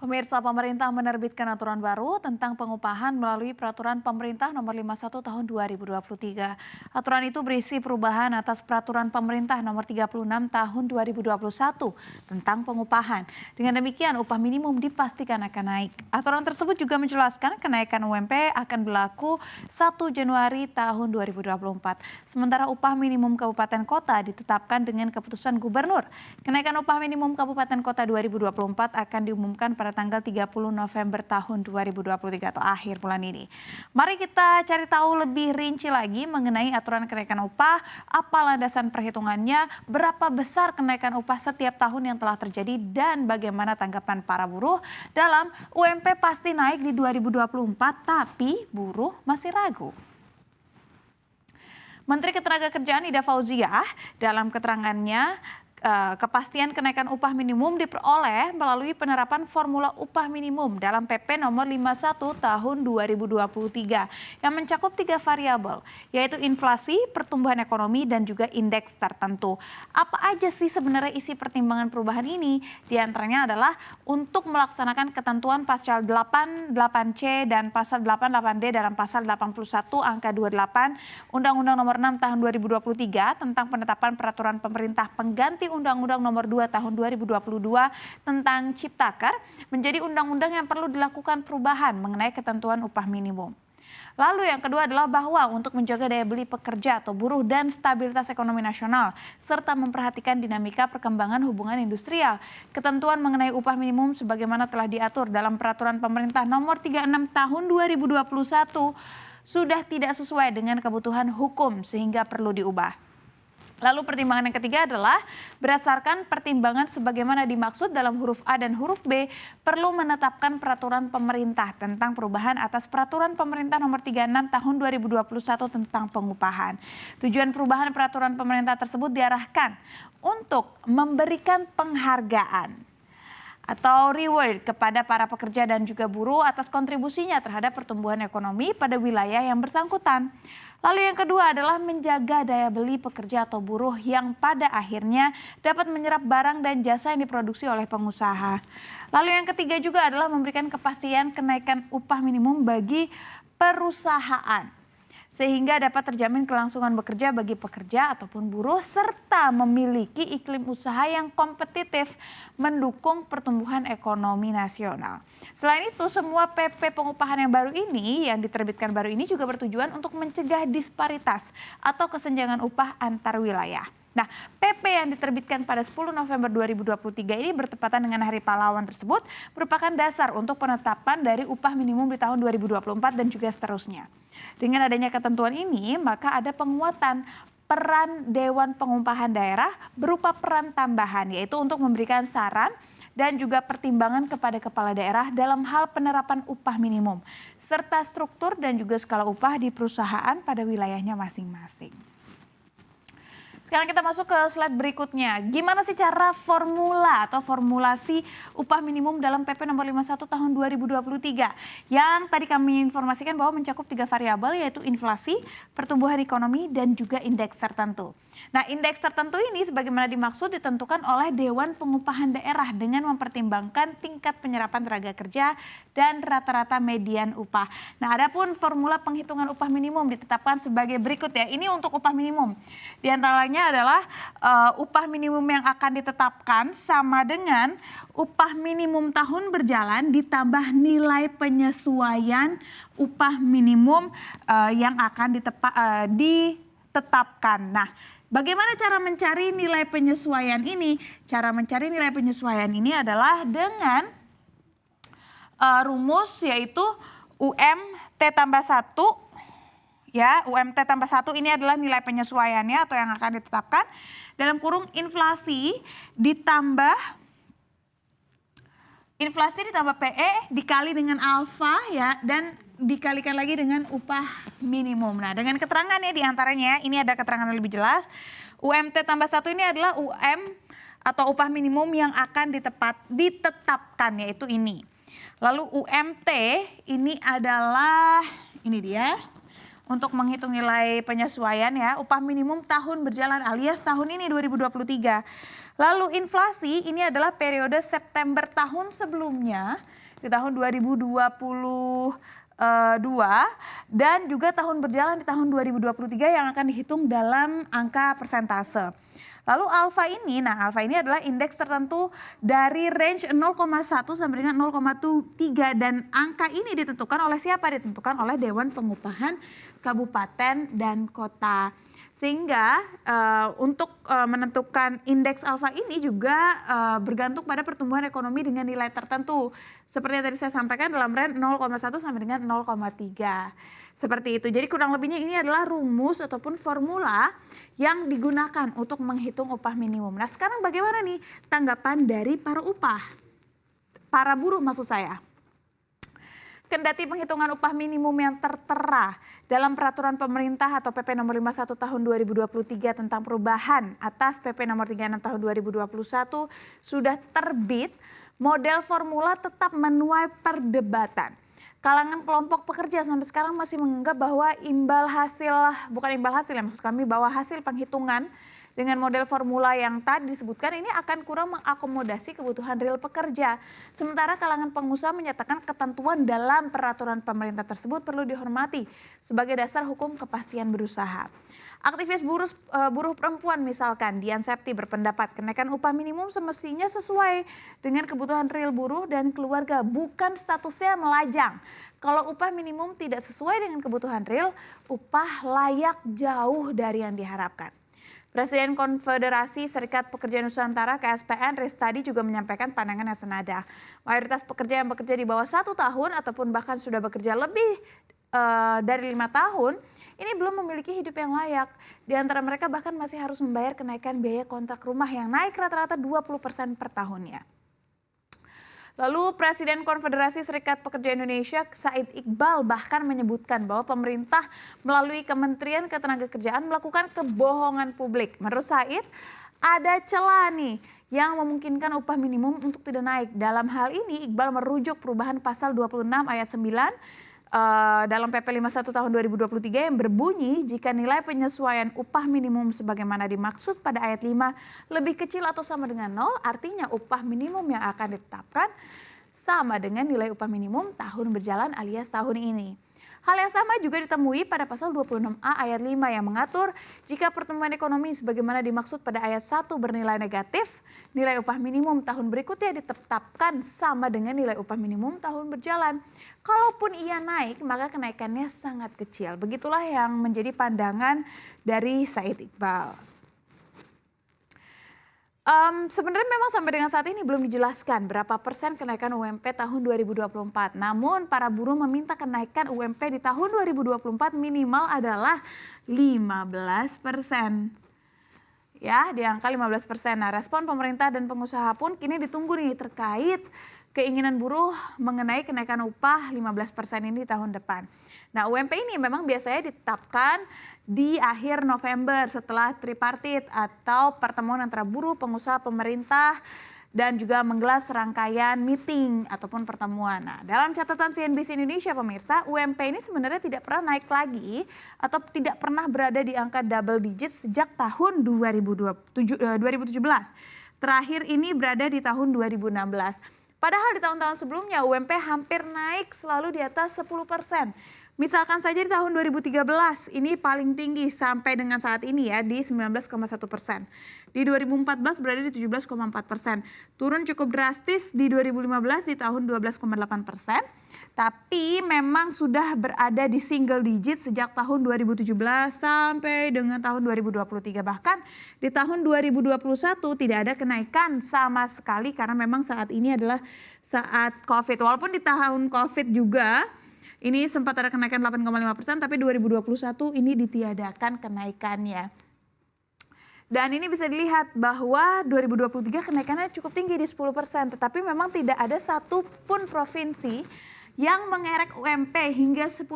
Pemirsa, pemerintah menerbitkan aturan baru tentang pengupahan melalui Peraturan Pemerintah Nomor 51 Tahun 2023. Aturan itu berisi perubahan atas Peraturan Pemerintah Nomor 36 Tahun 2021 tentang pengupahan. Dengan demikian, upah minimum dipastikan akan naik. Aturan tersebut juga menjelaskan kenaikan UMP akan berlaku 1 Januari tahun 2024. Sementara upah minimum kabupaten kota ditetapkan dengan keputusan gubernur. Kenaikan upah minimum kabupaten kota 2024 akan diumumkan pada tanggal 30 November tahun 2023 atau akhir bulan ini. Mari kita cari tahu lebih rinci lagi mengenai aturan kenaikan upah, apa landasan perhitungannya, berapa besar kenaikan upah setiap tahun yang telah terjadi, dan bagaimana tanggapan para buruh dalam UMP pasti naik di 2024 tapi buruh masih ragu. Menteri Ketenagakerjaan Ida Fauziah dalam keterangannya kepastian kenaikan upah minimum diperoleh melalui penerapan formula upah minimum dalam PP nomor 51 tahun 2023 yang mencakup 3 variabel, yaitu inflasi, pertumbuhan ekonomi, dan juga indeks tertentu. Apa aja sih sebenarnya isi pertimbangan perubahan ini? Di antaranya adalah untuk melaksanakan ketentuan pasal 88C dan pasal 88D dalam pasal 81 angka 28 Undang-Undang nomor 6 tahun 2023 tentang penetapan peraturan pemerintah pengganti Undang-Undang nomor 2 tahun 2022 tentang Ciptaker menjadi undang-undang yang perlu dilakukan perubahan mengenai ketentuan upah minimum. Lalu yang kedua adalah bahwa untuk menjaga daya beli pekerja atau buruh dan stabilitas ekonomi nasional, serta memperhatikan dinamika perkembangan hubungan industrial, ketentuan mengenai upah minimum sebagaimana telah diatur dalam Peraturan Pemerintah Nomor 36 Tahun 2021 sudah tidak sesuai dengan kebutuhan hukum sehingga perlu diubah. Lalu pertimbangan yang ketiga adalah berdasarkan pertimbangan sebagaimana dimaksud dalam huruf A dan huruf B, perlu menetapkan peraturan pemerintah tentang perubahan atas Peraturan Pemerintah Nomor 36 Tahun 2021 tentang pengupahan. Tujuan perubahan peraturan pemerintah tersebut diarahkan untuk memberikan penghargaan atau reward kepada para pekerja dan juga buruh atas kontribusinya terhadap pertumbuhan ekonomi pada wilayah yang bersangkutan. Lalu yang kedua adalah menjaga daya beli pekerja atau buruh yang pada akhirnya dapat menyerap barang dan jasa yang diproduksi oleh pengusaha. Lalu yang ketiga juga adalah memberikan kepastian kenaikan upah minimum bagi perusahaan, sehingga dapat terjamin kelangsungan bekerja bagi pekerja ataupun buruh serta memiliki iklim usaha yang kompetitif mendukung pertumbuhan ekonomi nasional. Selain itu, semua PP pengupahan yang baru ini, yang diterbitkan baru ini juga bertujuan untuk mencegah disparitas atau kesenjangan upah antar wilayah. Nah, PP yang diterbitkan pada 10 November 2023 ini bertepatan dengan Hari Pahlawan tersebut merupakan dasar untuk penetapan dari upah minimum di tahun 2024 dan juga seterusnya. Dengan adanya ketentuan ini, maka ada penguatan peran Dewan Pengupahan Daerah berupa peran tambahan, yaitu untuk memberikan saran dan juga pertimbangan kepada kepala daerah dalam hal penerapan upah minimum, serta struktur dan juga skala upah di perusahaan pada wilayahnya masing-masing. Sekarang kita masuk ke slide berikutnya. Gimana sih cara formula atau formulasi upah minimum dalam PP nomor 51 tahun 2023? Yang tadi kami informasikan bahwa mencakup 3 variabel, yaitu inflasi, pertumbuhan ekonomi, dan juga indeks tertentu. Nah, indeks tertentu ini sebagaimana dimaksud ditentukan oleh Dewan Pengupahan Daerah dengan mempertimbangkan tingkat penyerapan tenaga kerja dan rata-rata median upah. Nah, adapun formula penghitungan upah minimum ditetapkan sebagai berikut ya. Ini untuk upah minimum. Di antaranya adalah upah minimum yang akan ditetapkan sama dengan upah minimum tahun berjalan ditambah nilai penyesuaian upah minimum yang akan ditetapkan. Nah, bagaimana cara mencari nilai penyesuaian ini? Cara mencari nilai penyesuaian ini adalah dengan rumus, yaitu UMT tambah 1. Ya, UMT tambah 1 ini adalah nilai penyesuaiannya atau yang akan ditetapkan dalam kurung inflasi ditambah PE dikali dengan alfa ya, dan dikalikan lagi dengan upah minimum. Nah, dengan keterangannya di antaranya ini ada keterangan yang lebih jelas. UMT tambah 1 ini adalah UM atau upah minimum yang akan ditetapkan, yaitu ini. Lalu UMT ini adalah ini dia. untuk menghitung nilai penyesuaian ya upah minimum tahun berjalan alias tahun ini 2023. Lalu inflasi ini adalah periode September tahun sebelumnya di tahun 2022 dan juga tahun berjalan di tahun 2023 yang akan dihitung dalam angka persentase. Lalu alfa ini adalah indeks tertentu dari range 0,1 sampai dengan 0,3 dan angka ini ditentukan oleh siapa? Ditentukan oleh Dewan Pengupahan Kabupaten dan Kota. Sehingga untuk menentukan indeks alfa ini juga bergantung pada pertumbuhan ekonomi dengan nilai tertentu. Seperti yang tadi saya sampaikan dalam range 0,1 sampai dengan 0,3. Seperti itu. Jadi kurang lebihnya ini adalah rumus ataupun formula yang digunakan untuk menghitung upah minimum. Nah sekarang bagaimana nih tanggapan dari para buruh maksud saya. Kendati penghitungan upah minimum yang tertera dalam peraturan pemerintah atau PP nomor 51 tahun 2023 tentang perubahan atas PP nomor 36 tahun 2021 sudah terbit, model formula tetap menuai perdebatan. Kalangan kelompok pekerja sampai sekarang masih menganggap bahwa bahwa hasil penghitungan dengan model formula yang tadi disebutkan ini akan kurang mengakomodasi kebutuhan real pekerja. Sementara kalangan pengusaha menyatakan ketentuan dalam peraturan pemerintah tersebut perlu dihormati sebagai dasar hukum kepastian berusaha. Aktivis buruh perempuan misalkan Dian Septi berpendapat kenaikan upah minimum semestinya sesuai dengan kebutuhan real buruh dan keluarga, bukan statusnya melajang. Kalau upah minimum tidak sesuai dengan kebutuhan real, upah layak jauh dari yang diharapkan. Presiden Konfederasi Serikat Pekerja Nusantara KSPN Restadi juga menyampaikan pandangan yang senada. Mayoritas pekerja yang bekerja di bawah 1 tahun ataupun bahkan sudah bekerja lebih dari 5 tahun, ini belum memiliki hidup yang layak. Di antara mereka bahkan masih harus membayar kenaikan biaya kontrak rumah yang naik rata-rata 20% per tahunnya. Lalu Presiden Konfederasi Serikat Pekerja Indonesia Said Iqbal bahkan menyebutkan bahwa pemerintah melalui Kementerian Ketenagakerjaan melakukan kebohongan publik. Menurut Said, ada celah nih yang memungkinkan upah minimum untuk tidak naik. Dalam hal ini Iqbal merujuk perubahan pasal 26 ayat 9 dalam PP 51 tahun 2023 yang berbunyi jika nilai penyesuaian upah minimum sebagaimana dimaksud pada ayat 5 lebih kecil atau sama dengan 0, artinya upah minimum yang akan ditetapkan sama dengan nilai upah minimum tahun berjalan alias tahun ini. Hal yang sama juga ditemui pada pasal 26A ayat 5 yang mengatur jika pertumbuhan ekonomi sebagaimana dimaksud pada ayat 1 bernilai negatif, nilai upah minimum tahun berikutnya ditetapkan sama dengan nilai upah minimum tahun berjalan. Kalaupun ia naik, maka kenaikannya sangat kecil. Begitulah yang menjadi pandangan dari Said Iqbal. Sebenarnya memang sampai dengan saat ini belum dijelaskan berapa persen kenaikan UMP tahun 2024. Namun para buruh meminta kenaikan UMP di tahun 2024 minimal adalah 15%. Ya, di angka 15%. Nah, respon pemerintah dan pengusaha pun kini ditunggu nih terkait keinginan buruh mengenai kenaikan upah 15% ini di tahun depan. Nah, UMP ini memang biasanya ditetapkan di akhir November setelah tripartit atau pertemuan antara buruh, pengusaha, pemerintah dan juga menggelar serangkaian meeting ataupun pertemuan. Nah, dalam catatan CNBC Indonesia pemirsa, UMP ini sebenarnya tidak pernah naik lagi atau tidak pernah berada di angka double digit sejak tahun 2017. Terakhir ini berada di tahun 2016. Padahal di tahun-tahun sebelumnya UMP hampir naik selalu di atas 10%. Misalkan saja di tahun 2013 ini paling tinggi sampai dengan saat ini ya di 19,1%. Di 2014 berada di 17,4%. Turun cukup drastis di 2015 di tahun 12,8%. Tapi memang sudah berada di single digit sejak tahun 2017 sampai dengan tahun 2023. Bahkan di tahun 2021 tidak ada kenaikan sama sekali karena memang saat ini adalah saat COVID. Walaupun di tahun COVID juga ini sempat ada kenaikan 8,5%, tapi 2021 ini ditiadakan kenaikannya. Dan ini bisa dilihat bahwa 2023 kenaikannya cukup tinggi di 10%, tetapi memang tidak ada satupun provinsi yang mengerek UMP hingga 10%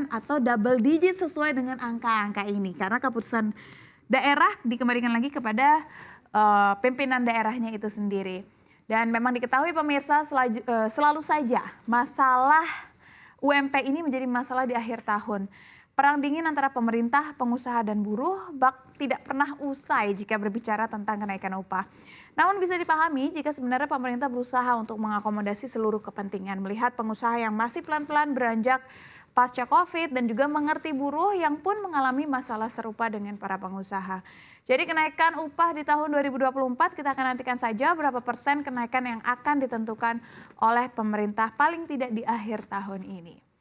atau double digit sesuai dengan angka-angka ini. Karena keputusan daerah dikembalikan lagi kepada pimpinan daerahnya itu sendiri. Dan memang diketahui pemirsa selalu saja masalah UMP ini menjadi masalah di akhir tahun. Perang dingin antara pemerintah, pengusaha, dan buruh tidak pernah usai jika berbicara tentang kenaikan upah. Namun bisa dipahami jika sebenarnya pemerintah berusaha untuk mengakomodasi seluruh kepentingan, melihat pengusaha yang masih pelan-pelan beranjak pasca COVID dan juga mengerti buruh yang pun mengalami masalah serupa dengan para pengusaha. Jadi kenaikan upah di tahun 2024 kita akan nantikan saja berapa persen kenaikan yang akan ditentukan oleh pemerintah paling tidak di akhir tahun ini.